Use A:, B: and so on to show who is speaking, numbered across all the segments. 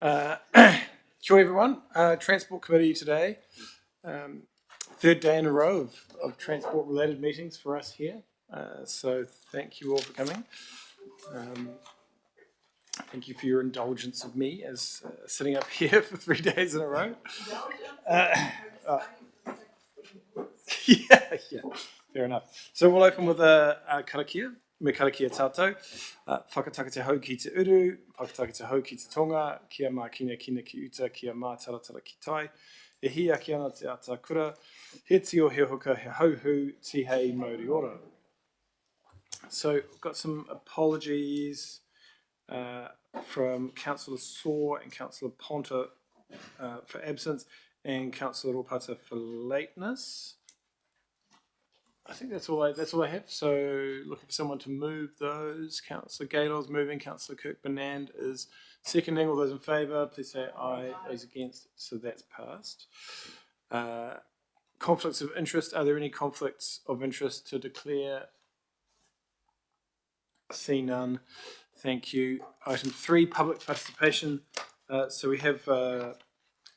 A: Kia everyone. Transport Committee today. Third day in a row of transport related meetings for us here. So thank you all for coming. Thank you for your indulgence of me as sitting up here for 3 days in a row. Yeah, fair enough. So we'll open with a karakia. Me karakia tātou. Whakataka te hau ki te uru, whakataka te hau ki te tonga, kia mā kina ki uta, kia mā taratara ki tai. E hi aki ana te ata kura, he tio he hoka he hauhu, ti hei mauri ora. So we've got some apologies from Councillor Saw and Councillor Ponta for absence, and Councillor Ropata for lateness. I think that's all I have. So looking for someone to move those. Councillor Gaylor's moving. Councillor Kirk Bernand is seconding. All those in favour, please say aye. Those against, so that's passed. Conflicts of interest. Are there any conflicts of interest to declare? See none. Thank you. Item 3, public participation. So we have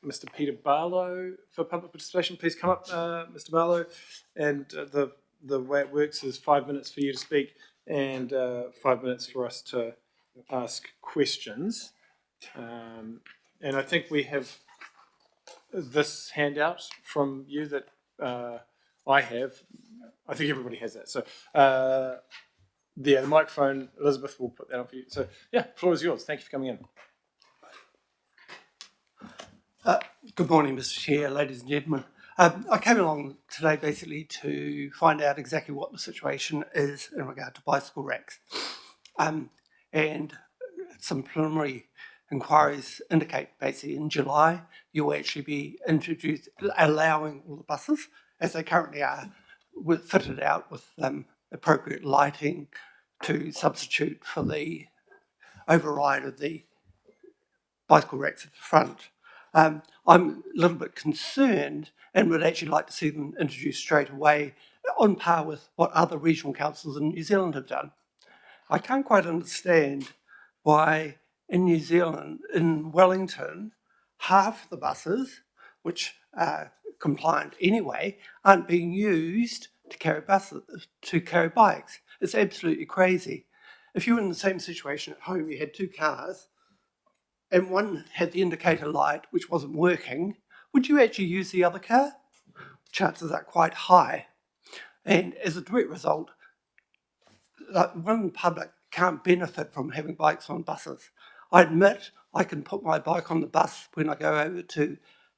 A: Mr. Peter Barlow for public participation. Please come up, Mr. Barlow. And the way it works is 5 minutes for you to speak and 5 minutes for us to ask questions. And I think we have this handout from you that I have. I think everybody has that. So the microphone, Elizabeth will put that on for you. So yeah, the floor is yours. Thank you for coming in.
B: Good morning, Mr. Chair, ladies and gentlemen. I came along today basically to find out exactly what the situation is in regard to bicycle racks. And some preliminary inquiries indicate basically in July you'll actually be allowing all the buses, as they currently are, fitted out with appropriate lighting to substitute for the override of the bicycle racks at the front. I'm a little bit concerned and would actually like to see them introduced straight away on par with what other regional councils in New Zealand have done. I can't quite understand why in New Zealand, in Wellington, half the buses, which are compliant anyway, aren't being used to carry bikes. It's absolutely crazy. If you were in the same situation at home, you had 2 cars, and one had the indicator light which wasn't working, would you actually use the other car? Chances are quite high. And as a direct result, one in the public can't benefit from having bikes on buses. I admit I can put my bike on the bus when I go over to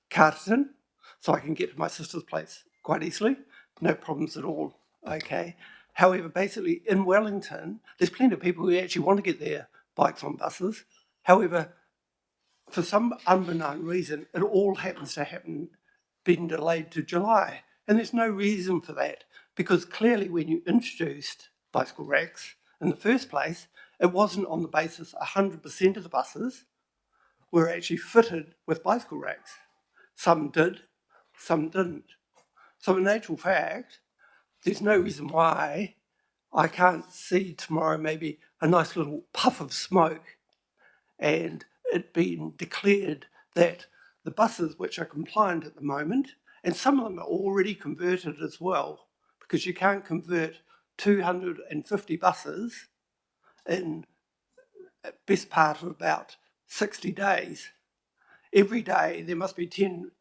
B: Carterton, so I can get to my sister's place quite easily. No problems at all, okay? However, basically in Wellington, there's plenty of people who actually want to get their bikes on buses. However, for some unbeknown reason, it all happens to happen being delayed to July. And there's no reason for that, because clearly when you introduced bicycle racks in the first place, it wasn't on the basis 100% of the buses were actually fitted with bicycle racks. Some did, some didn't. So in actual fact, there's no reason why I can't see tomorrow maybe a nice little puff of smoke and it being declared that the buses which are compliant at the moment, and some of them are already converted as well, because you can't convert 250 buses in best part of about 60 days. Every day there must be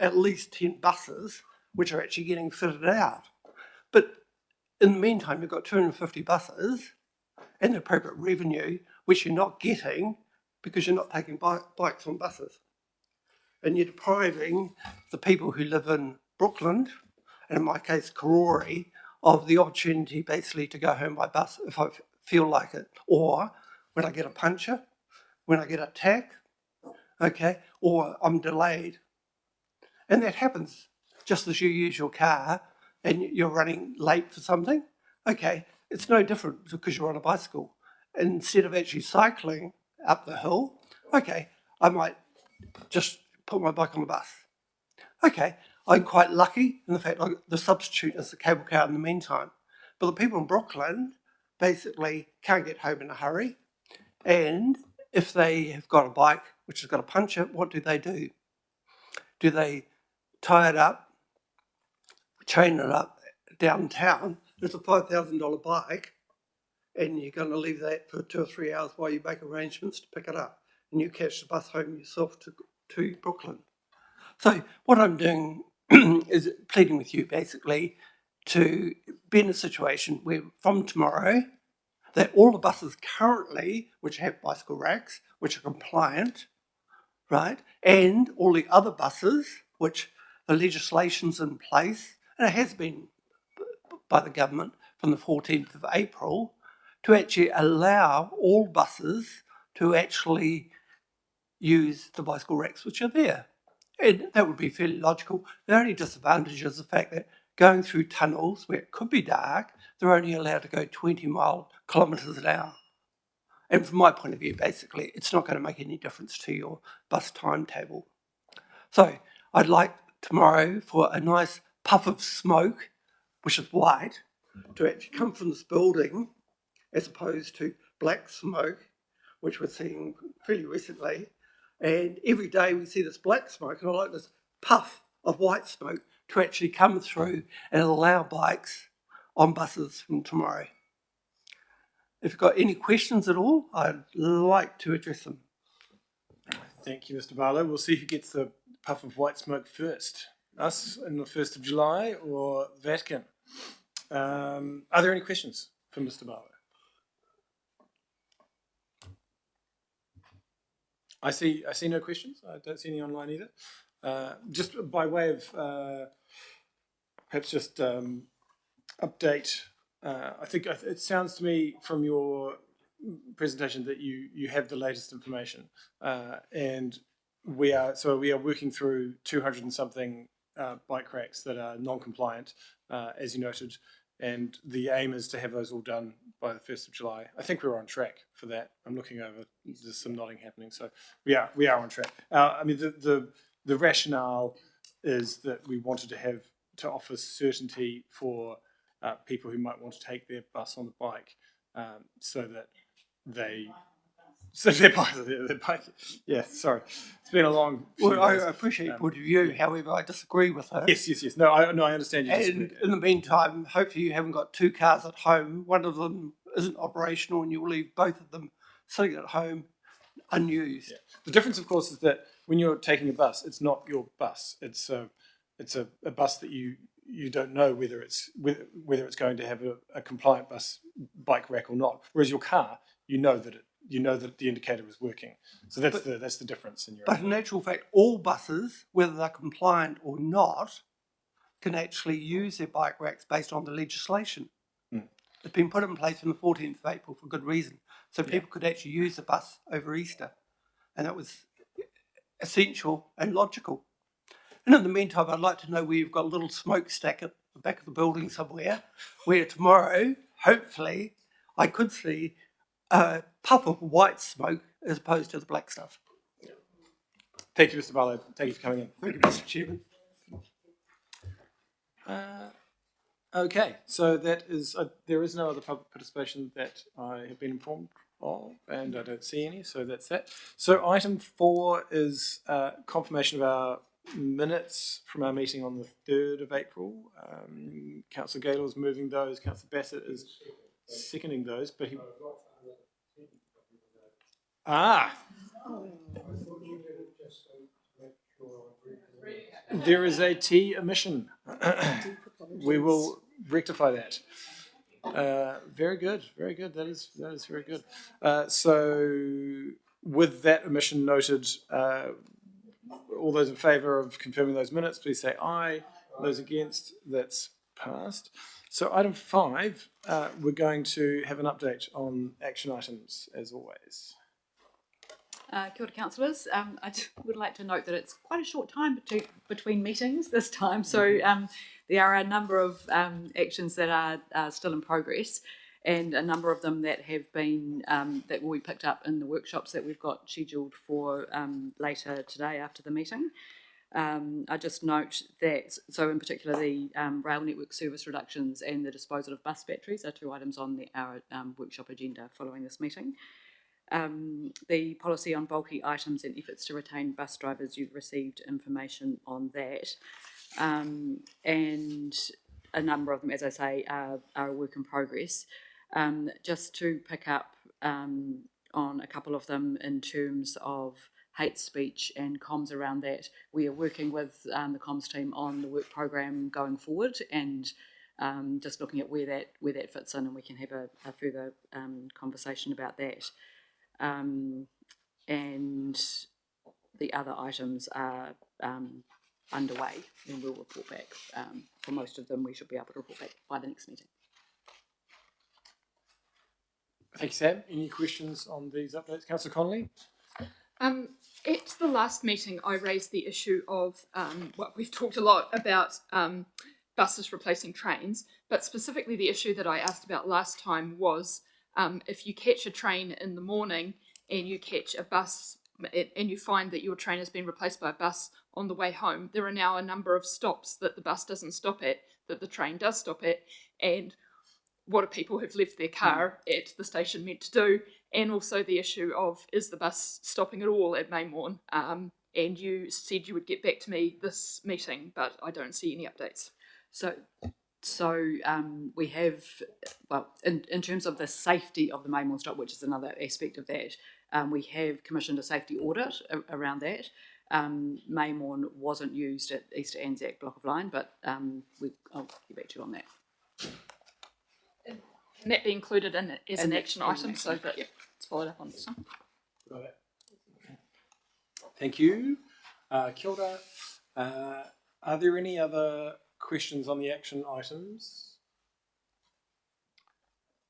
B: at least 10 buses which are actually getting fitted out. But in the meantime, you've got 250 buses and the appropriate revenue, which you're not getting because you're not taking bikes on buses. And you're depriving the people who live in Brookland, and in my case, Karori, of the opportunity basically to go home by bus if I feel like it, or when I get a puncture, when I get a tack, okay, or I'm delayed. And that happens just as you use your car and you're running late for something. Okay, it's no different because you're on a bicycle. And instead of actually cycling up the hill, okay, I might just put my bike on the bus. Okay, I'm quite lucky in the fact the substitute is the cable car in the meantime. But the people in Brooklyn basically can't get home in a hurry. And if they have got a bike which has got a puncher, what do? Do they tie it up, chain it up downtown? It's a $5,000 bike, and you're going to leave that for 2 or 3 hours while you make arrangements to pick it up, and you catch the bus home yourself to Brooklyn. So what I'm doing is pleading with you basically to be in a situation where from tomorrow that all the buses currently which have bicycle racks, which are compliant, right, and all the other buses which the legislation's in place, and it has been by the government from the 14th of April, to actually allow all buses to actually use the bicycle racks which are there. And that would be fairly logical. The only disadvantage is the fact that going through tunnels where it could be dark, they're only allowed to go 20 kilometres an hour. And from my point of view, basically, it's not going to make any difference to your bus timetable. So I'd like tomorrow for a nice puff of smoke, which is white, to actually come from this building as opposed to black smoke, which we're seeing fairly recently. And every day we see this black smoke, and I like this puff of white smoke to actually come through and allow bikes on buses from tomorrow. If you've got any questions at all, I'd like to address them.
A: Thank you, Mr. Barlow. We'll see who gets the puff of white smoke first. Us on the 1st of July or Vatican? Are there any questions for Mr. Barlow? I see no questions. I don't see any online either. Just by way of perhaps just update, I think it sounds to me from your presentation that you have the latest information, and we are working through 200 and something bike racks that are non-compliant, as you noted, and the aim is to have those all done by the 1st of July. I think we're on track for that. I'm looking over, there's some nodding happening, so we are on track. I mean, the rationale is that we wanted to offer certainty for people who might want to take their bus on the bike, so that their bike. Yeah, sorry, it's been a long.
B: Well, I appreciate your point of view. However, I disagree with her.
A: Yes. No, I understand you.
B: And in the meantime, hopefully you haven't got 2 cars at home. One of them isn't operational, and you'll leave both of them sitting at home unused.
A: Yeah. The difference, of course, is that when you're taking a bus, it's not your bus. It's a bus that you don't know whether it's going to have a compliant bike rack or not. Whereas your car, you know that the indicator is working. So that's the difference in your.
B: But in actual fact, all buses, whether they're compliant or not, can actually use their bike racks based on the legislation. It's been put in place on the 14th of April for good reason. So people could actually use the bus over Easter. And that was essential and logical. And in the meantime, I'd like to know where you've got a little smokestack at the back of the building somewhere, where tomorrow, hopefully, I could see a puff of white smoke as opposed to the black stuff.
A: Thank you, Mr. Barlow. Thank you for coming in.
B: Thank you, Mr. Chairman.
A: Okay, so that is there is no other public participation that I have been informed of, and I don't see any, so that's that. So item 4 is confirmation of our minutes from our meeting on the 3rd of April. Councillor Gaylor is moving those. Councillor Bassett is seconding those, but he. There is a T omission. We will rectify that. Very good. That is very good. So, with that omission noted, all those in favour of confirming those minutes, please say aye. Those against, that's passed. So, item 5, we're going to have an update on action items, as always.
C: Kia ora, councillors. I would like to note that it's quite a short time between meetings this time, so there are a number of actions that are still in progress, and a number of them that have been that will be picked up in the workshops that we've got scheduled for later today after the meeting. I just note that, so in particular, the rail network service reductions and the disposal of bus batteries are 2 items on our workshop agenda following this meeting. The policy on bulky items and efforts to retain bus drivers, you've received information on that. And a number of them, as I say, are a work in progress. Just to pick up on a couple of them in terms of hate speech and comms around that, we are working with the comms team on the work program going forward, and just looking at where that fits in, and we can have a further conversation about that. And the other items are underway, and we'll report back. For most of them, we should be able to report back by the next meeting.
A: Thank you, Sam. Any questions on these updates? Councillor Connolly?
D: At the last meeting, I raised the issue of, well, we've talked a lot about buses replacing trains, but specifically the issue that I asked about last time was if you catch a train in the morning and you catch a bus and you find that your train has been replaced by a bus on the way home, there are now a number of stops that the bus doesn't stop at, that the train does stop at, and what are people who've left their car at the station meant to do? And also the issue of, is the bus stopping at all at Maymorn? And you said you would get back to me this meeting, but I don't see any updates.
C: So we have, well, in terms of the safety of the Maymorn stop, which is another aspect of that, we have commissioned a safety audit around that. Maymorn wasn't used at Easter Anzac block of line, but I'll get back to you on that.
D: Can that be included in it as an action item so that it's followed up on this one?
A: Got it. Thank you. Kia ora. Are there any other questions on the action items?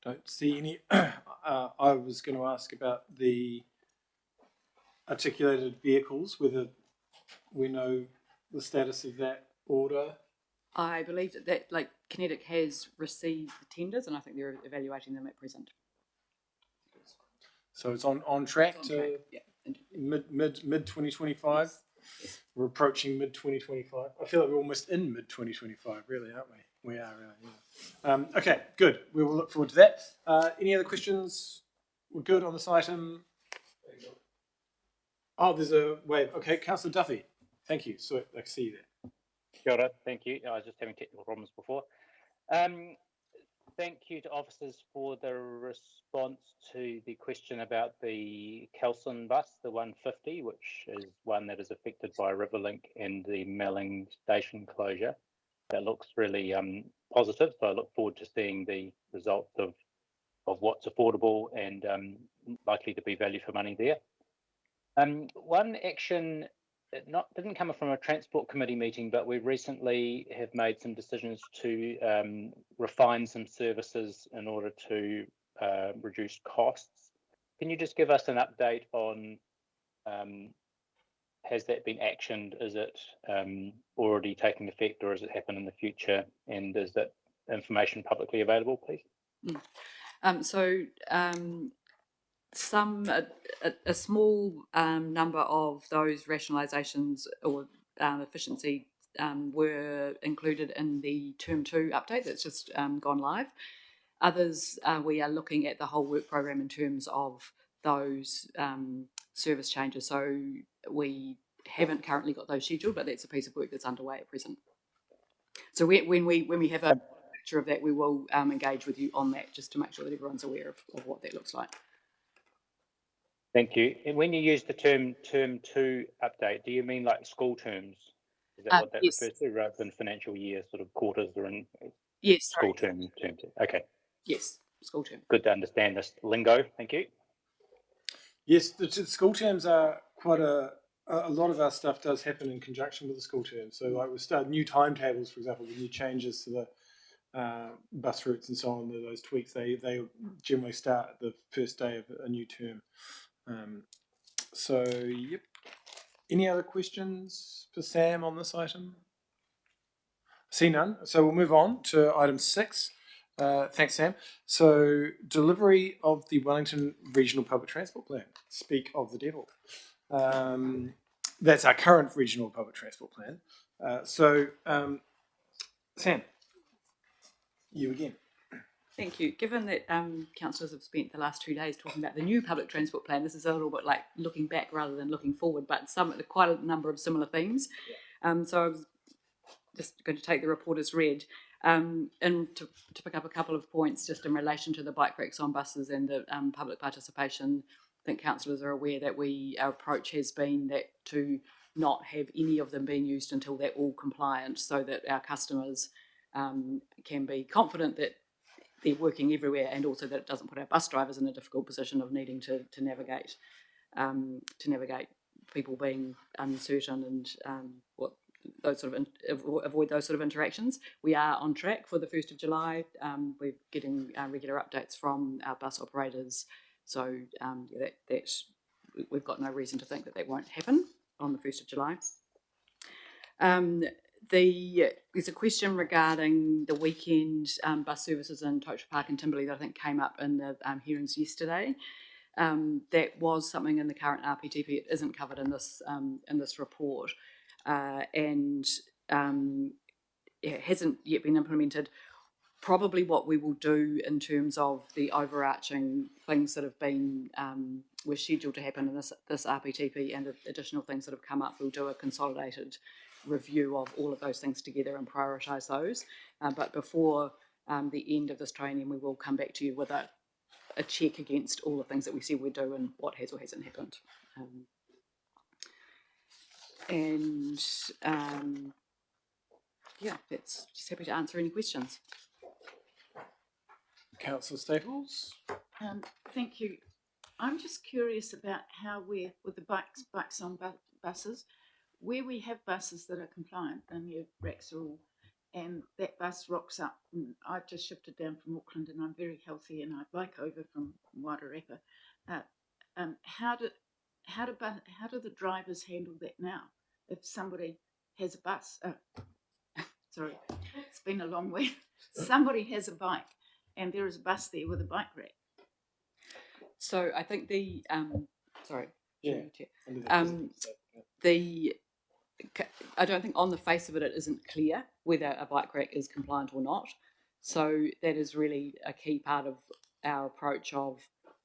A: Don't see any. I was going to ask about the articulated vehicles, whether we know the status of that order.
C: I believe that like Kinetic has received the tenders, and I think they're evaluating them at present.
A: So it's on track
C: It's on
A: to
C: track, yeah.
A: mid 2025.
C: Yes.
A: We're approaching mid 2025. I feel like we're almost in mid 2025, really, aren't we? We are really. Yeah. Okay, good. We will look forward to that. Any other questions? We're good on this item. Oh, there's a wave. Okay, Councillor Duffy. Thank you. So I see you there.
E: Kia ora, thank you. I was just having technical problems before. Thank you to officers for the response to the question about the Kelson bus, the 150, which is one that is affected by Riverlink and the Melling station closure. That looks really positive, so I look forward to seeing the results of what's affordable and likely to be value for money there. One action didn't come from a transport committee meeting, but we recently have made some decisions to refine some services in order to reduce costs. Can you just give us an update on has that been actioned? Is it already taking effect, or is it happen in the future? And is that information publicly available, please?
C: A small number of those rationalisations or efficiency were included in the Term 2 update that's just gone live. Others, we are looking at the whole work program in terms of those service changes. So we haven't currently got those scheduled, but that's a piece of work that's underway at present. So when we have a picture of that, we will engage with you on that, just to make sure that everyone's aware of what that looks like.
E: Thank you. And when you use the term 2 update, do you mean like school terms? Is that what that
C: Yes.
E: refers to, rather than financial year sort of quarters or in
C: Yes.
E: school term? Okay.
C: Yes, school term.
E: Good to understand this lingo. Thank you.
A: Yes, the school terms are quite a lot of our stuff does happen in conjunction with the school term. So like we start new timetables, for example, with new changes to the bus routes and so on, those tweaks, they generally start the first day of a new term. So, yep. Any other questions for Sam on this item? See none. So we'll move on to item 6. Thanks, Sam. So, delivery of the Wellington Regional Public Transport Plan. Speak of the devil. That's our current regional public transport plan. Sam, you again.
C: Thank you. Given that councillors have spent the last 2 days talking about the new public transport plan, this is a little bit like looking back rather than looking forward, but quite a number of similar themes. So I was just going to take the report as read, and to pick up a couple of points just in relation to the bike racks on buses and the public participation. I think councillors are aware that our approach has been that to not have any of them being used until they're all compliant, so that our customers can be confident that they're working everywhere, and also that it doesn't put our bus drivers in a difficult position of needing to navigate people being uncertain and avoid those sort of interactions. We are on track for the 1st of July. We're getting regular updates from our bus operators, so we've got no reason to think that won't happen on the 1st of July. There's a question regarding the weekend bus services in Towtra Park and Timberley that I think came up in the hearings yesterday. That was something in the current RPTP. It isn't covered in this report, and it hasn't yet been implemented. Probably what we will do in terms of the overarching things that have been were scheduled to happen in this RPTP and the additional things that have come up, we'll do a consolidated review of all of those things together and prioritise those. But before the end of this training, we will come back to you with a check against all the things that we said we'd do and what has or hasn't happened. That's just happy to answer any questions.
A: Councillor Staples?
F: Thank you. I'm just curious about how we're, with the bikes on buses, where we have buses that are compliant and your racks are all, and that bus rocks up. And I've just shifted down from Auckland and I'm very healthy and I bike over from Wairarapa. How do the drivers handle that now? If somebody has a bus, sorry, it's been a long week. Somebody has a bike and there is a bus there with a bike rack.
C: So I think I don't think on the face of it isn't clear whether a bike rack is compliant or not. So that is really a key part of our approach of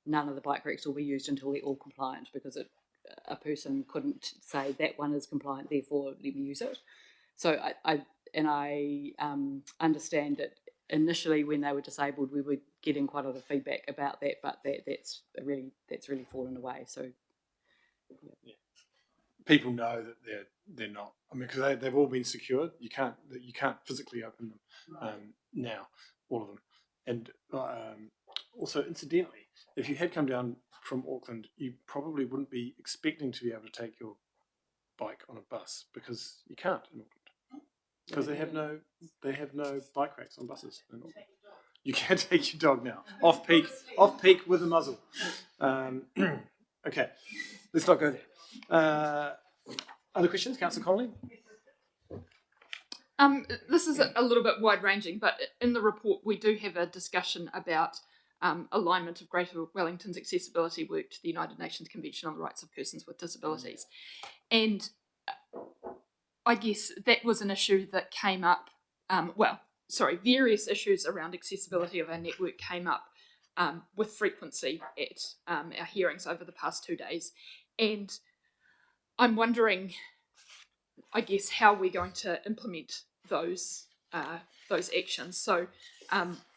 C: none of the bike racks will be used until they're all compliant, because a person couldn't say that one is compliant, therefore let me use it. So I understand that initially when they were disabled we were getting quite a lot of feedback about that, but that's really fallen away. So
A: yeah. People know that they're not. I mean, because they've all been secured. You can't physically open them now, all of them. And also, incidentally, if you had come down from Auckland, you probably wouldn't be expecting to be able to take your bike on a bus, because you can't in Auckland, because they have no bike racks on buses in Auckland. You can take your dog now off peak with a muzzle. Okay, let's not go there. Other questions, Councillor Connolly?
D: This is a little bit wide-ranging, but in the report we do have a discussion about alignment of Greater Wellington's accessibility work to the United Nations Convention on the Rights of Persons with Disabilities. And I guess that was an issue that came up, various issues around accessibility of our network came up with frequency at our hearings over the past 2 days. And I'm wondering, I guess, how we're going to implement those actions. So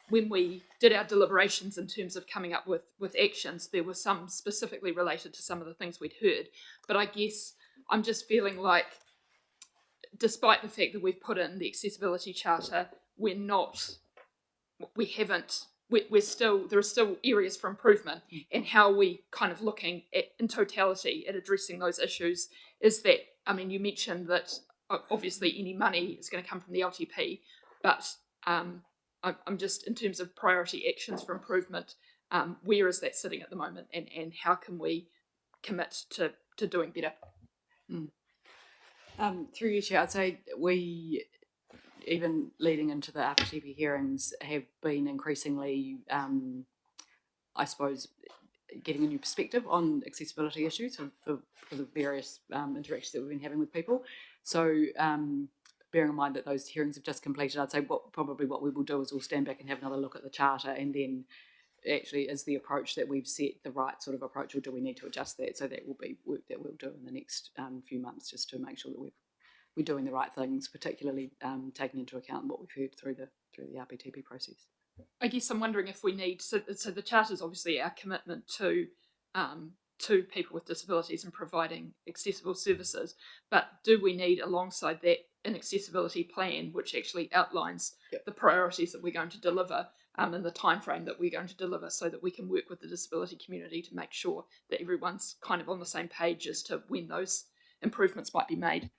D: when we did our deliberations in terms of coming up with actions, there were some specifically related to some of the things we'd heard. But I guess I'm just feeling like, despite the fact that we've put in the accessibility charter, there are still areas for improvement. And how are we kind of looking at, in totality, at addressing those issues? Is that, I mean, you mentioned that obviously any money is going to come from the LTP, but I'm just, in terms of priority actions for improvement, where is that sitting at the moment, and how can we commit to doing better?
C: Through you, Chair, I'd say we, even leading into the RPTP hearings, have been increasingly, I suppose, getting a new perspective on accessibility issues for the various interactions that we've been having with people. So bearing in mind that those hearings have just completed, I'd say probably what we will do is we'll stand back and have another look at the charter, and then actually is the approach that we've set the right sort of approach, or do we need to adjust that? So that will be work that we'll do in the next few months, just to make sure that we're doing the right things, particularly taking into account what we've heard through the RPTP process.
D: I guess I'm wondering if we need, so the charter is obviously our commitment to people with disabilities and providing accessible services, but do we need alongside that an accessibility plan which actually outlines the priorities that we're going to deliver and the time frame that we're going to deliver, so that we can work with the disability community to make sure that everyone's kind of on the same page as to when those improvements might be made?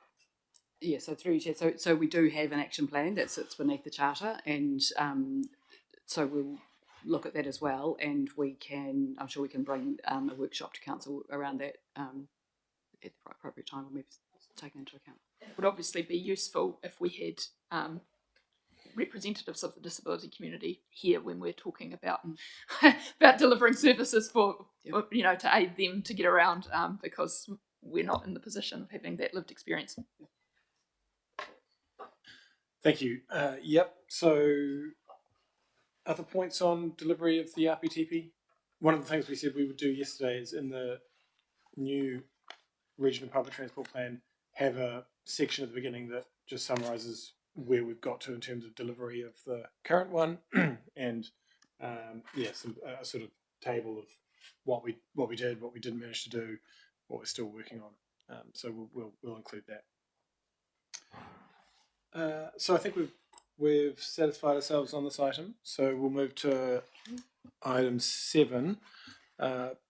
C: Yeah, so through you, Chair, so we do have an action plan that sits beneath the charter, and so we'll look at that as well, and I'm sure we can bring a workshop to council around that at the appropriate time when we've taken into account.
D: It would obviously be useful if we had representatives of the disability community here when we're talking about about delivering services for to aid them to get around, because we're not in the position of having that lived experience.
A: Thank you. Yep. So, other points on delivery of the RPTP? One of the things we said we would do yesterday is in the new regional public transport plan, have a section at the beginning that just summarises where we've got to in terms of delivery of the current one, and a sort of table of what we did, what we didn't manage to do, what we're still working on. So we'll include that. So I think we've satisfied ourselves on this item. So we'll move to item 7.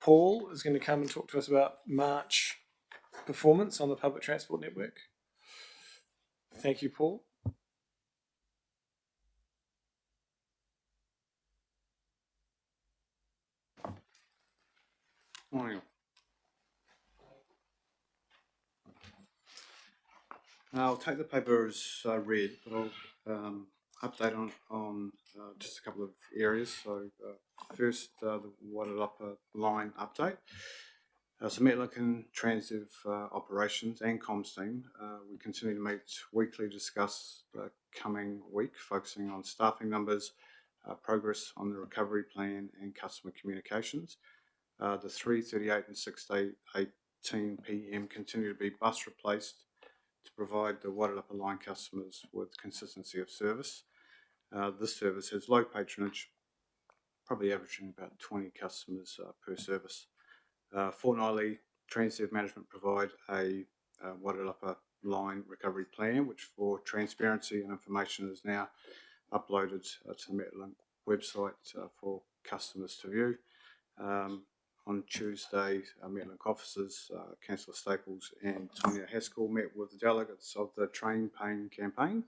A: Paul is going to come and talk to us about March performance on the public transport network. Thank you, Paul.
G: Morning. I'll take the paper as read, but I'll update on just a couple of areas. So first, the Wairarapa line update. So Metlink and Transdev operations and comms team, we continue to meet weekly, discuss the coming week, focusing on staffing numbers, progress on the recovery plan and customer communications. The 3:38 and 6:18 p.m. continue to be bus replaced to provide the Wairarapa line customers with consistency of service. This service has low patronage, probably averaging about 20 customers per service. Fortnightly, Transdev management provide a Wairarapa line recovery plan, which for transparency and information is now uploaded to the Metlink website for customers to view. On Tuesday, Metlink officers, Councillor Staples and Tonya Haskell met with the delegates of the Train Pain campaign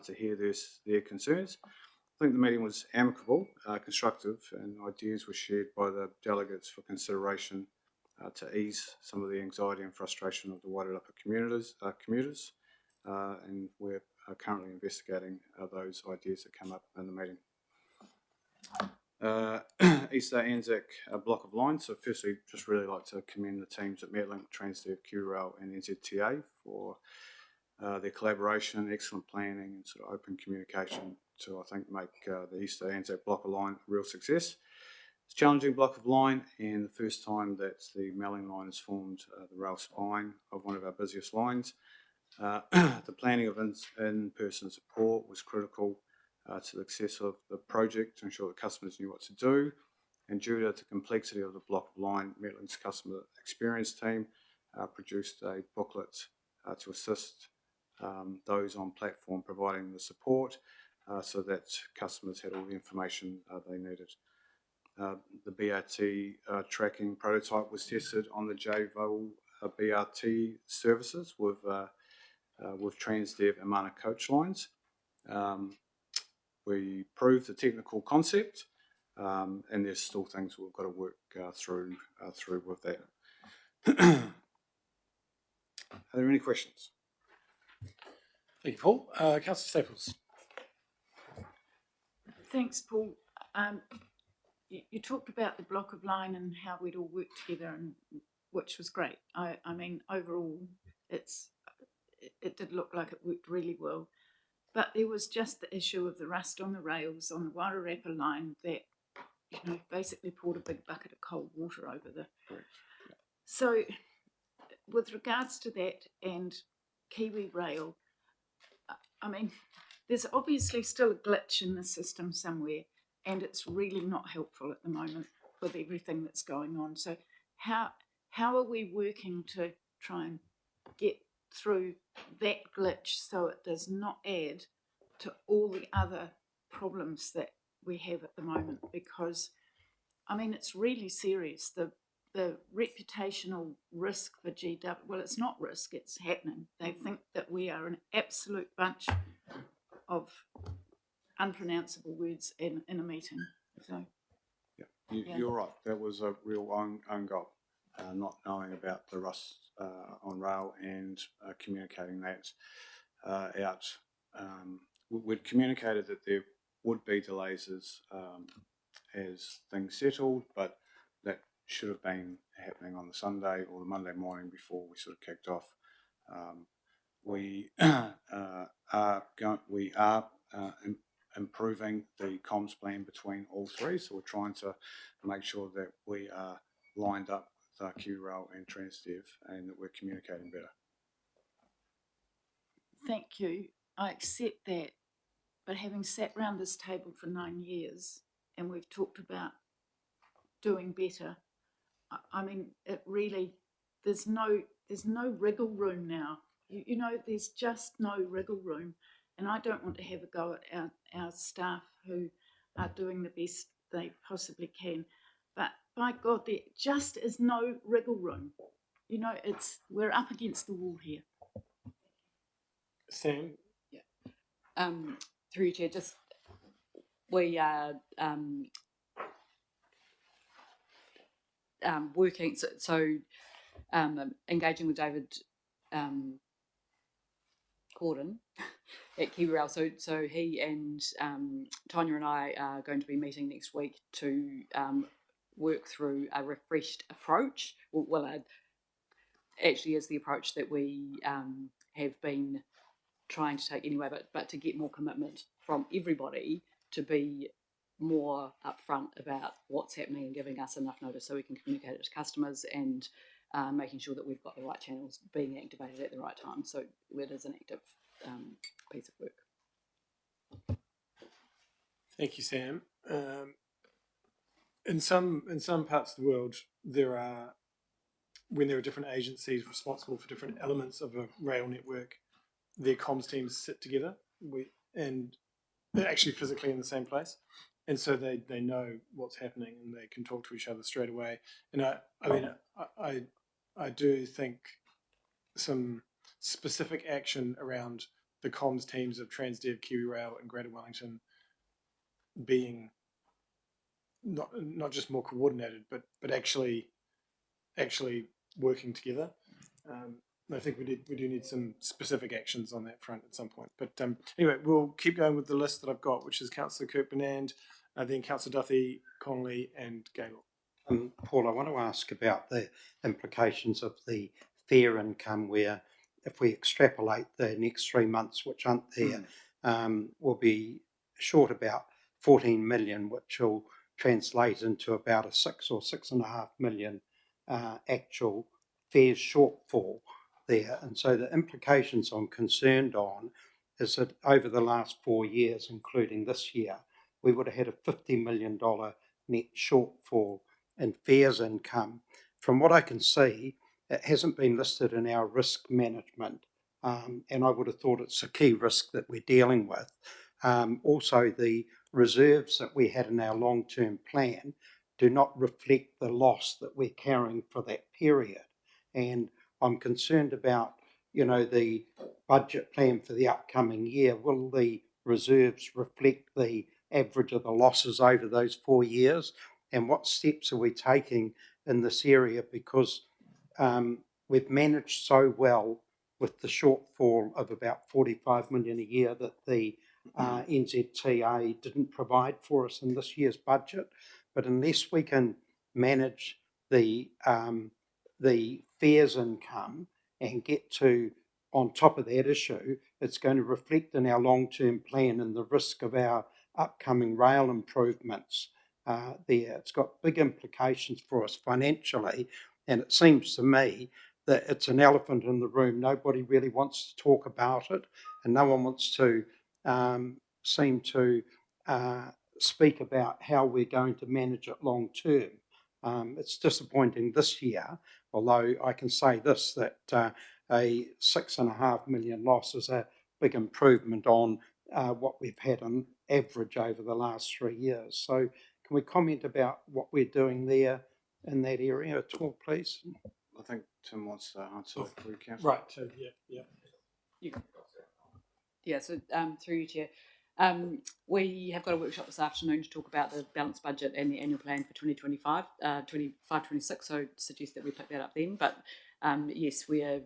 G: to hear their concerns. I think the meeting was amicable, constructive, and ideas were shared by the delegates for consideration to ease some of the anxiety and frustration of the Wairarapa commuters, and we're currently investigating those ideas that come up in the meeting. Easter Anzac block of lines. So firstly, just really like to commend the teams at Metlink, Transdev, QRail and NZTA for their collaboration, excellent planning and sort of open communication to, I think, make the Easter Anzac block of line a real success. It's a challenging block of line, and the first time that the Melling line has formed the rail spine of one of our busiest lines. The planning of in-person support was critical to the success of the project to ensure that customers knew what to do. And due to the complexity of the block of line, Metlink's customer experience team produced a booklet to assist those on platform providing the support so that customers had all the information they needed. The BRT tracking prototype was tested on the JVOL BRT services with Transdev and Mana coach lines. We proved the technical concept, and there's still things we've got to work through with that. Are there any questions?
A: Thank you, Paul. Councillor Staples.
F: Thanks, Paul. You talked about the block of line and how we'd all work together, and which was great. I mean, overall, it's it did look like it worked really well. But there was just the issue of the rust on the rails on the Wairarapa line that, basically poured a big bucket of cold water over the.
G: Correct.
F: So, with regards to that and Kiwi Rail, I mean, there's obviously still a glitch in the system somewhere, and it's really not helpful at the moment with everything that's going on. So, how are we working to try and get through that glitch so it does not add to all the other problems that we have at the moment? Because, I mean, it's really serious. The reputational risk for GW, well, it's not risk, it's happening. They think that we are an absolute bunch of unpronounceable words in a meeting. So,
G: You're right. That was a real own goal, not knowing about the rust on rail and communicating that out. We'd communicated that there would be delays as things settled, but that should have been happening on the Sunday or the Monday morning before we sort of kicked off. We are improving the comms plan between all three, so we're trying to make sure that we are lined up with QRail and Transdev and that we're communicating better.
F: thank you. I accept that. But having sat around this table for 9 years and we've talked about doing better, I mean, it really, there's no wriggle room now. There's just no wriggle room. And I don't want to have a go at our staff who are doing the best they possibly can. But by God, there just is no wriggle room. We're up against the wall here.
A: Sam?
C: Through you, Chair, just we are working, engaging with David Corden at Kiwi Rail. So he and Tonya and I are going to be meeting next week to work through a refreshed approach. Actually is the approach that we have been trying to take anyway, but to get more commitment from everybody to be more upfront about what's happening and giving us enough notice so we can communicate it to customers and making sure that we've got the right channels being activated at the right time. So it is an active piece of work.
A: Thank you, Sam. In some parts of the world, when there are different agencies responsible for different elements of a rail network, their comms teams sit together and they're actually physically in the same place, and so they know what's happening and they can talk to each other straight away. And I do think some specific action around the comms teams of Transdev, Kiwi Rail, and Greater Wellington being not just more coordinated, but actually working together. I think we do need some specific actions on that front at some point. But anyway, we'll keep going with the list that I've got, which is Councillor Kirk-Bernand, then Councillor Duthie, Connolly, and Gaylord.
H: Paul, I want to ask about the implications of the fare income, where if we extrapolate the next 3 months, which aren't there, we'll be short about 14 million, which will translate into about a 6 or 6.5 million actual fares shortfall there. And so the implications I'm concerned on is that over the last 4 years, including this year, we would have had a $50 million net shortfall in fares income. From what I can see, it hasn't been listed in our risk management, and I would have thought it's a key risk that we're dealing with. Also, the reserves that we had in our long-term plan do not reflect the loss that we're carrying for that period. And I'm concerned about, the budget plan for the upcoming year. Will the reserves reflect the average of the losses over those 4 years? And what steps are we taking in this area? Because we've managed so well with the shortfall of about 45 million a year that the NZTA didn't provide for us in this year's budget. But unless we can manage the fares income and get to on top of that issue, it's going to reflect in our long-term plan and the risk of our upcoming rail improvements there. It's got big implications for us financially, and it seems to me that it's an elephant in the room. Nobody really wants to talk about it, and no one wants to seem to speak about how we're going to manage it long term. It's disappointing this year, although I can say this, that a $6.5 million loss is a big improvement on what we've had on average over the last 3 years. So can we comment about what we're doing there in that area at all, please?
G: I think Tim wants to answer for you, Councillor.
A: Right. So
C: Yeah, so through you, Chair. We have got a workshop this afternoon to talk about the balanced budget and the annual plan for 2025, 26, so suggest that we pick that up then. But yes, we are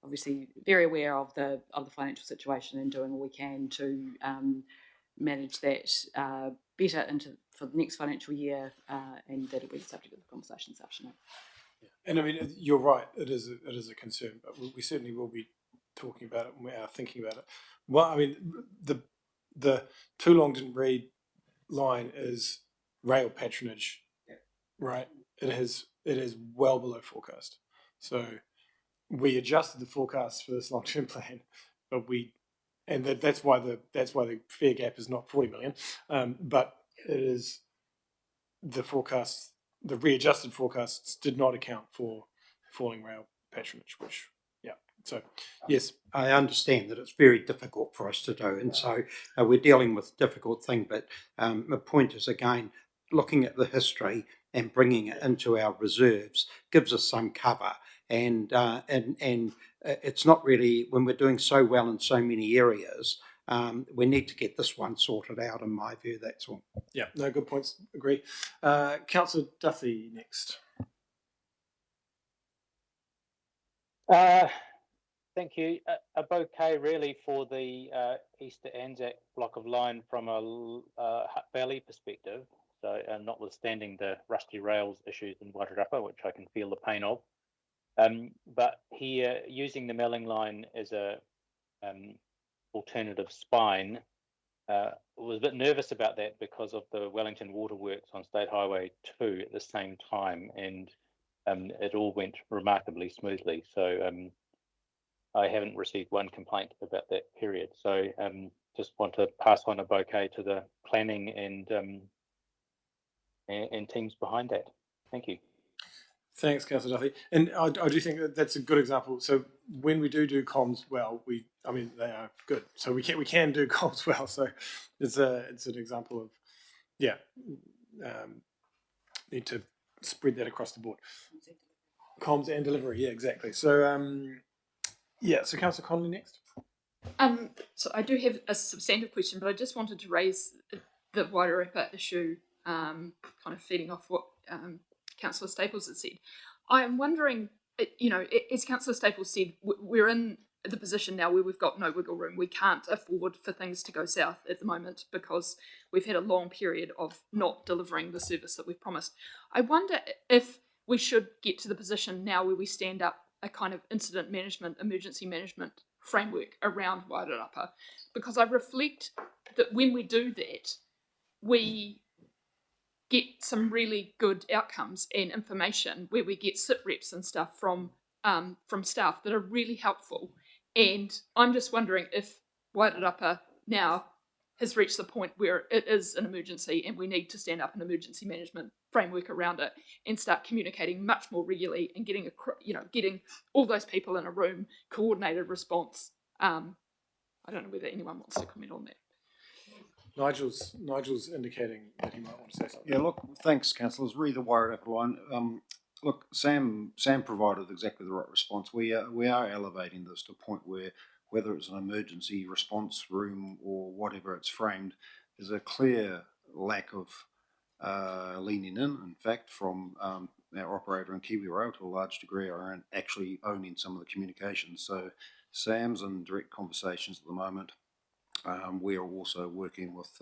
C: obviously very aware of the financial situation and doing all we can to manage that better for the next financial year, and that'll be the subject of the conversation this afternoon.
A: And I mean, you're right. It is a concern, but we certainly will be talking about it and we are thinking about it. Well, I mean, the too long didn't read line is rail patronage, right? It is well below forecast. So we adjusted the forecast for this long term plan, but that's why the fare gap is not 40 million, but it is the forecasts. The readjusted forecasts did not account for falling rail patronage, which, yeah. So, yes.
H: I understand that it's very difficult for us to do, and so we're dealing with a difficult thing, but the point is, again, looking at the history and bringing it into our reserves gives us some cover, and it's not really, when we're doing so well in so many areas, we need to get this one sorted out, in my view, that's all.
A: Yeah, no, good points, agree. Councillor Duffy next.
E: Thank you. A bouquet really for the Easter Anzac block of line from a Hutt Valley perspective. So notwithstanding the rusty rails issues in Wairarapa, which I can feel the pain of. But here, using the Melling line as a alternative spine, was a bit nervous about that because of the Wellington waterworks on State Highway 2 at the same time, and it all went remarkably smoothly. So I haven't received one complaint about that period. So just want to pass on a bouquet to the planning and teams behind that. Thank you.
A: Thanks, Councillor Duffy. And I do think that that's a good example. So when we do comms well, they are good. So we can do comms well. So it's an example of, need to spread that across the board. Comms and delivery, yeah, exactly. So so Councillor Connolly next.
D: So I do have a substantive question, but I just wanted to raise the Wairarapa issue, kind of feeding off what Councillor Staples has said. I am wondering, as Councillor Staples said, we're in the position now where we've got no wiggle room. We can't afford for things to go south at the moment because we've had a long period of not delivering the service that we've promised. I wonder if we should get to the position now where we stand up a kind of incident management, emergency management framework around Wairarapa, because I reflect that when we do that, we get some really good outcomes and information where we get sit reps and stuff from staff that are really helpful. And I'm just wondering if Wairarapa now has reached the point where it is an emergency and we need to stand up an emergency management framework around it and start communicating much more regularly and getting all those people in a room, coordinated response. I don't know whether anyone wants to comment on that.
A: Nigel's indicating that he might want to say something.
I: Yeah, look, thanks, councillors. Re the Wairarapa line. Look, Sam provided exactly the right response. We are elevating this to a point where, whether it's an emergency response room or whatever it's framed, there's a clear lack of leaning in fact, from our operator in Kiwi Rail to a large degree around actually owning some of the communications. So Sam's in direct conversations at the moment. We are also working with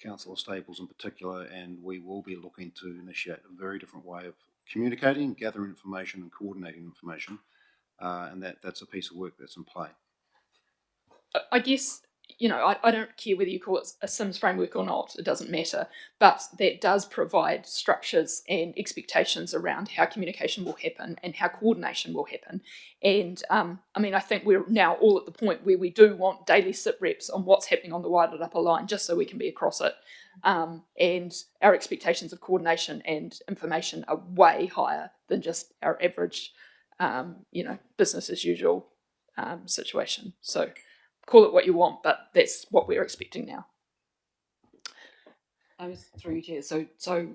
I: Councillor Staples in particular, and we will be looking to initiate a very different way of communicating, gathering information and coordinating information and that's a piece of work that's in play.
D: I guess, I don't care whether you call it a Sims framework or not, it doesn't matter, but that does provide structures and expectations around how communication will happen and how coordination will happen. And I think we're now all at the point where we do want daily sit reps on what's happening on the Wairarapa line, just so we can be across it. And our expectations of coordination and information are way higher than just our average, business as usual situation. So call it what you want, but that's what we're expecting now.
C: I was through you, Chair. So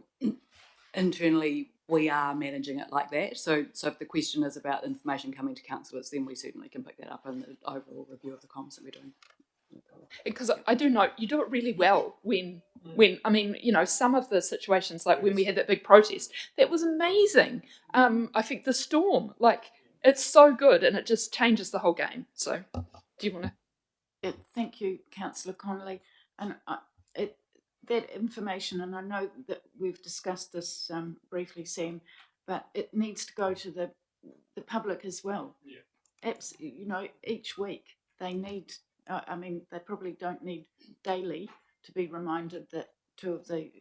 C: internally, we are managing it like that. So if the question is about information coming to councillors, then we certainly can pick that up in the overall review of the comms that we're doing.
D: Because I do know you do it really well when some of the situations, like when we had that big protest, that was amazing. I think the storm, it's so good, and it just changes the whole game. So do you want to?
F: Thank you, Councillor Connolly. And that information, and I know that we've discussed this briefly, Sam, but it needs to go to the public as well. Yeah. Each week they need. They probably don't need daily to be reminded that 2 of the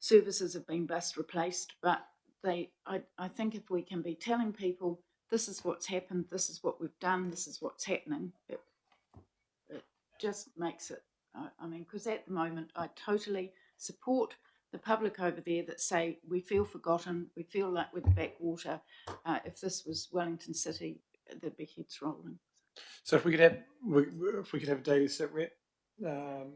F: services have been bus replaced, but I think if we can be telling people this is what's happened, this is what we've done, this is what's happening, it just makes it, because at the moment I totally support the public over there that say we feel forgotten, we feel like we're the backwater. If this was Wellington City, there'd be heads rolling.
A: So if we could have a daily sit rep, I'm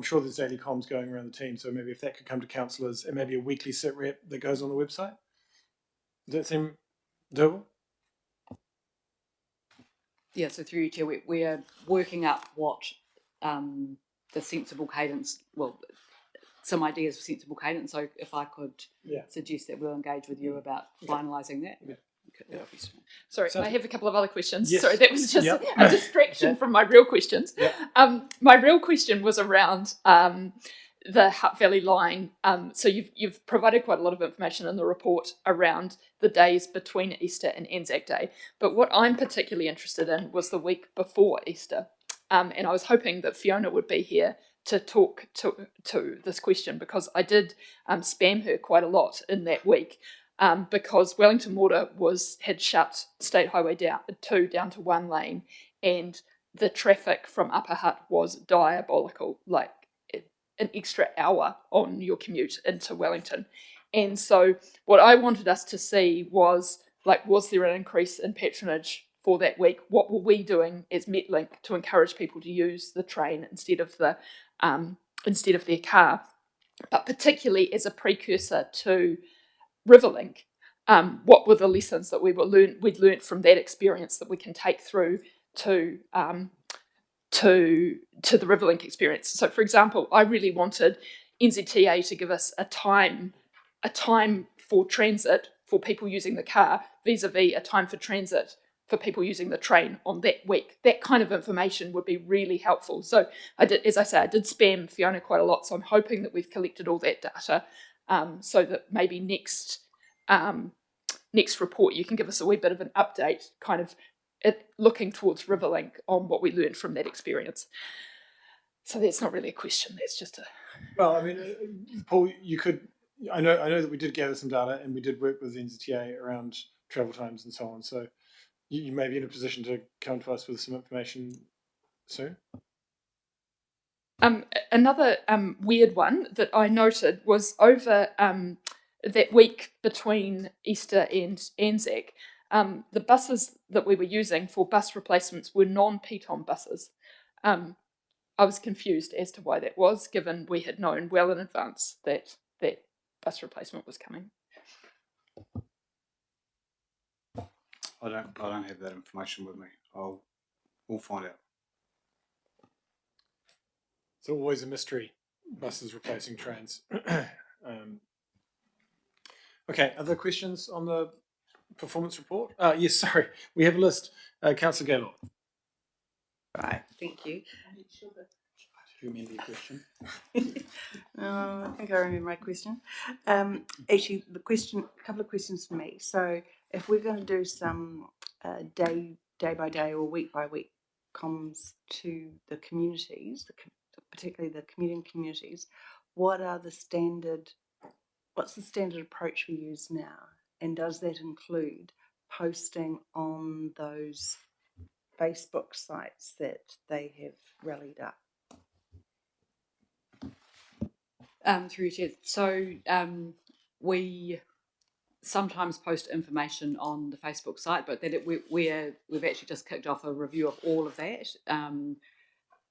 A: sure there's daily comms going around the team. So maybe if that could come to councillors, and maybe a weekly sit rep that goes on the website. Does that seem doable?
C: Yeah. So through you, Chair, we are working up what the sensible cadence. Well, some ideas for sensible cadence. So if I could suggest that we'll engage with you about finalising that. Yeah.
D: Sorry, I have a couple of other questions.
A: Yes.
D: Sorry, that was just a distraction from my real questions.
A: Yep.
D: My real question was around the Hutt Valley line. So you've provided quite a lot of information in the report around the days between Easter and Anzac Day. But what I'm particularly interested in was the week before Easter. And I was hoping that Fiona would be here to talk to this question, because I did spam her quite a lot in that week. Because Wellington Water had shut State Highway 2 down to 1 lane, and the traffic from Upper Hutt was diabolical, like an extra hour on your commute into Wellington. And so what I wanted us to see was there an increase in patronage for that week? What were we doing as Metlink to encourage people to use the train instead of their car? But particularly as a precursor to Riverlink, what were the lessons that we'd learnt from that experience that we can take through to the Riverlink experience? So, for example, I really wanted NZTA to give us a time for transit for people using the car vis-a-vis a time for transit for people using the train on that week. That kind of information would be really helpful. So I did spam Fiona quite a lot. So I'm hoping that we've collected all that data. So that maybe next report you can give us a wee bit of an update, kind of looking towards Riverlink on what we learned from that experience. So that's not really a question. That's just a.
A: Well, Paul, you could. I know that we did gather some data, and we did work with NZTA around travel times and so on. So you may be in a position to come to us with some information soon.
D: Another weird one that I noted was over that week between Easter and Anzac, the buses that we were using for bus replacements were non-piton buses. I was confused as to why that was, given we had known well in advance that that bus replacement was coming.
G: I don't have that information with me. We'll find out.
A: It's always a mystery, buses replacing trains. Okay, other questions on the performance report? Yes, sorry, we have a list. Councillor Gaylord.
J: Right, thank you.
A: Do you remember your question?
J: I think I remember my question. Actually, a couple of questions for me. So, if we're going to do some day by day or week by week comms to the communities, particularly the commuting communities, what's the standard approach we use now? And does that include posting on those Facebook sites that they have rallied up?
C: Through your chair. So we sometimes post information on the Facebook site, but that we've actually just kicked off a review of all of that,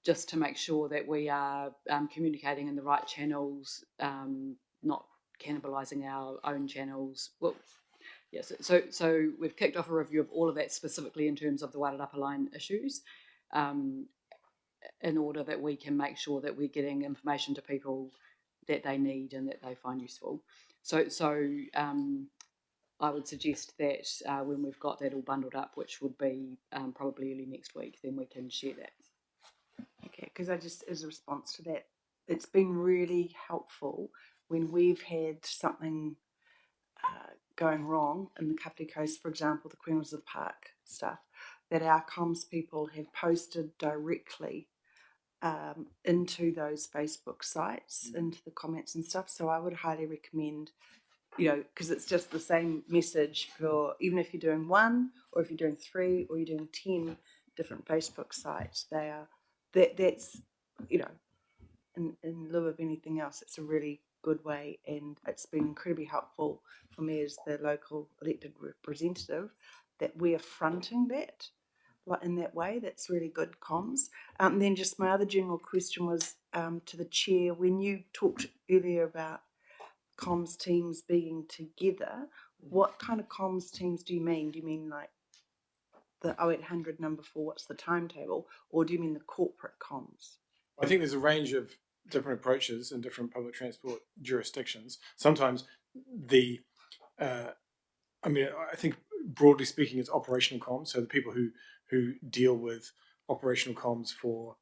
C: just to make sure that we are communicating in the right channels, not cannibalising our own channels. Well, yes. So we've kicked off a review of all of that specifically in terms of the Wairarapa line issues, in order that we can make sure that we're getting information to people that they need and that they find useful. So I would suggest that when we've got that all bundled up, which would be probably early next week, then we can share that.
J: Okay, because as a response to that, it's been really helpful when we've had something going wrong in the Kapiti Coast, for example, the Queen Elizabeth Park stuff, that our comms people have posted directly into those Facebook sites, into the comments and stuff. So I would highly recommend, because it's just the same message for even if you're doing one, or if you're doing 3, or you're doing 10 different Facebook sites. That's in lieu of anything else, it's a really good way, and it's been incredibly helpful for me as the local elected representative that we are fronting that in that way. That's really good comms. And then just my other general question was to the chair, when you talked earlier about comms teams being together, what kind of comms teams do you mean? Do you mean like the 0800 number for what's the timetable, or do you mean the corporate comms?
A: I think there's a range of different approaches in different public transport jurisdictions. Sometimes I think broadly speaking, it's operational comms. So the people who deal with operational comms for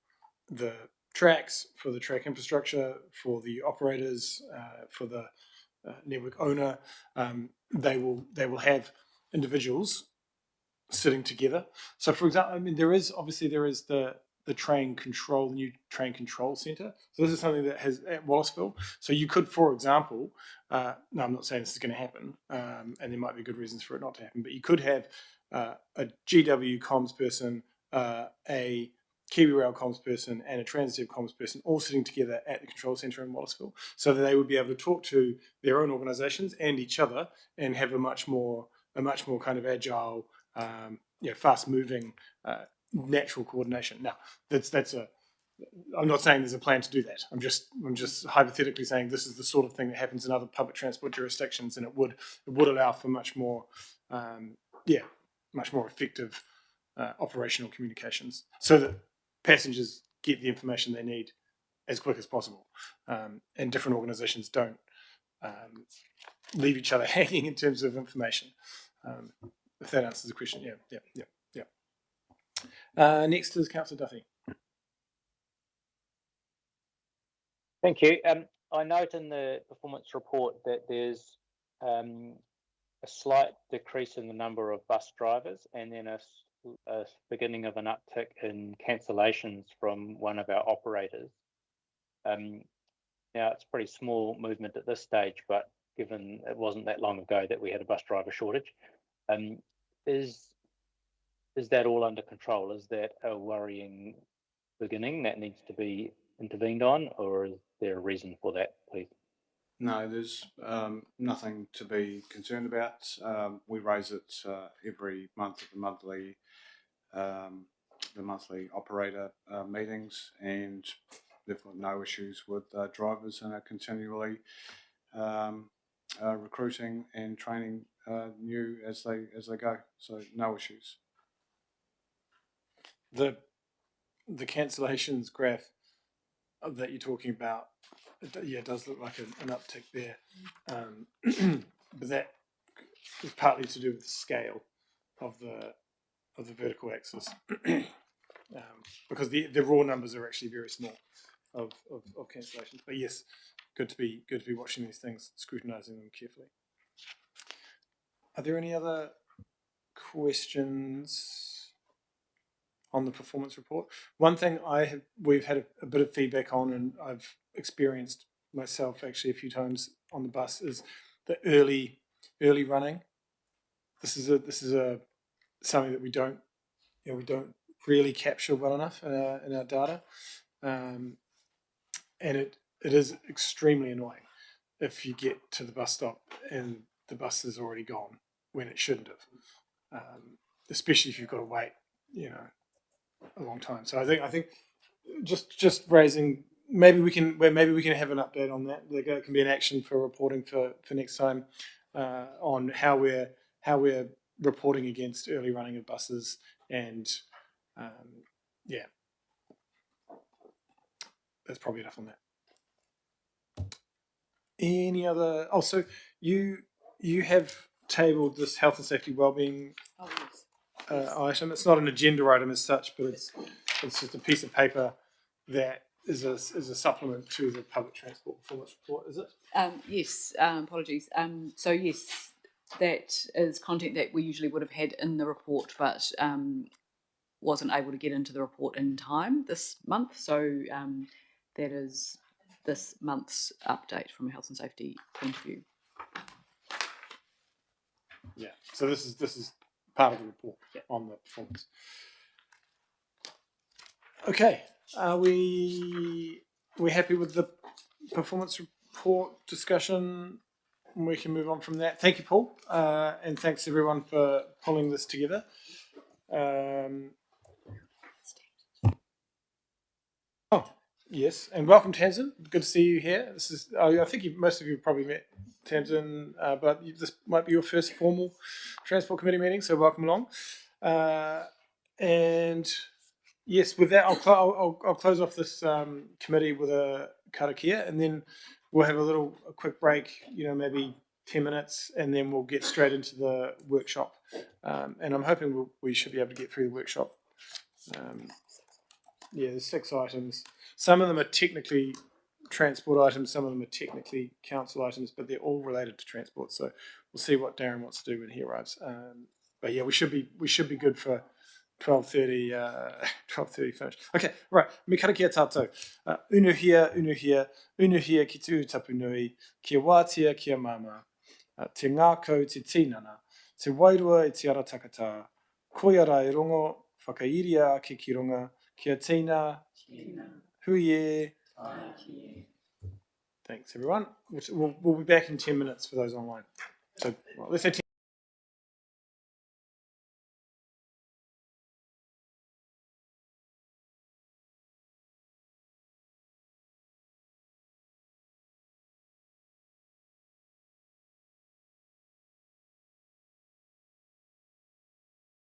A: the tracks, for the track infrastructure, for the operators, for the network owner, they will have individuals sitting together. So, for example, there is the train control, the new train control centre. So this is something that has at Wallaceville. So you could, for example, no, I'm not saying this is going to happen, and there might be good reasons for it not to happen, but you could have a GW comms person, a Kiwi Rail comms person, and a Transdev comms person all sitting together at the control centre in Wallaceville, so that they would be able to talk to their own organisations and each other and have a much more kind of agile, fast-moving, natural coordination. Now, I'm not saying there's a plan to do that. I'm just hypothetically saying this is the sort of thing that happens in other public transport jurisdictions, and it would allow for much more effective operational communications, so that passengers get the information they need as quick as possible, and different organisations don't leave each other hanging in terms of information. If that answers the question, yeah. Next is Councillor Duffy.
E: Thank you. I note in the performance report that there's a slight decrease in the number of bus drivers, and then a beginning of an uptick in cancellations from one of our operators. Now, it's a pretty small movement at this stage, but given it wasn't that long ago that we had a bus driver shortage, is that all under control? Is that a worrying beginning that needs to be intervened on, or is there a reason for that, please?
G: No, there's nothing to be concerned about. We raise it every month at the monthly operator meetings, and they've got no issues with drivers, and are continually recruiting and training new as they go. So no issues.
A: The cancellations graph that you're talking about, it does look like an uptick there, but that is partly to do with the scale of the vertical axis, because the raw numbers are actually very small. of cancellations. But yes, good to be watching these things, scrutinising them carefully. Are there any other questions on the performance report? One thing we've had a bit of feedback on, and I've experienced myself actually a few times on the bus, is the early running. This is something that we don't really capture well enough in our data, and it is extremely annoying if you get to the bus stop and the bus is already gone when it shouldn't have, especially if you've got to wait, a long time. So I think just raising, maybe we can have an update on that. There can be an action for reporting for next time on how we're reporting against early running of buses, and that's probably enough on that. Any other? Oh, so you have tabled this health and safety wellbeing item. It's not an agenda item as such, but it's just a piece of paper that is a supplement to the public transport performance report. Is it?
C: Yes. Apologies. So yes, that is content that we usually would have had in the report, but wasn't able to get into the report in time this month. So that is this month's update from a health and safety point of view.
A: Yeah. So this is part of the report on the performance. Okay. Are we happy with the performance report discussion? We can move on from that. Thank you, Paul, and thanks everyone for pulling this together. Yes, and welcome, Tamsin. Good to see you here. This is I think most of you have probably met Tamsin, but this might be your first formal Transport Committee meeting, so welcome along. And yes, with that, I'll close off this committee with a karakia, and then we'll have a quick break, maybe 10 minutes, and then we'll get straight into the workshop. And I'm hoping we should be able to get through the workshop. There's 6 items. Some of them are technically transport items, some of them are technically council items, but they're all related to transport. So we'll see what Darren wants to do when he arrives. But yeah, we should be good for 12:30 finish. Okay, right. Me karakia tātou. Unuhia ki te utapunui, kia wātia, kia mama. Te ngākau te tinana, te wairua i te ara takata, koiara i rongo, whakairia ake ki runga, kia tina, huie. Thanks, everyone. We'll be back in 10 minutes for those online. So let's say 10.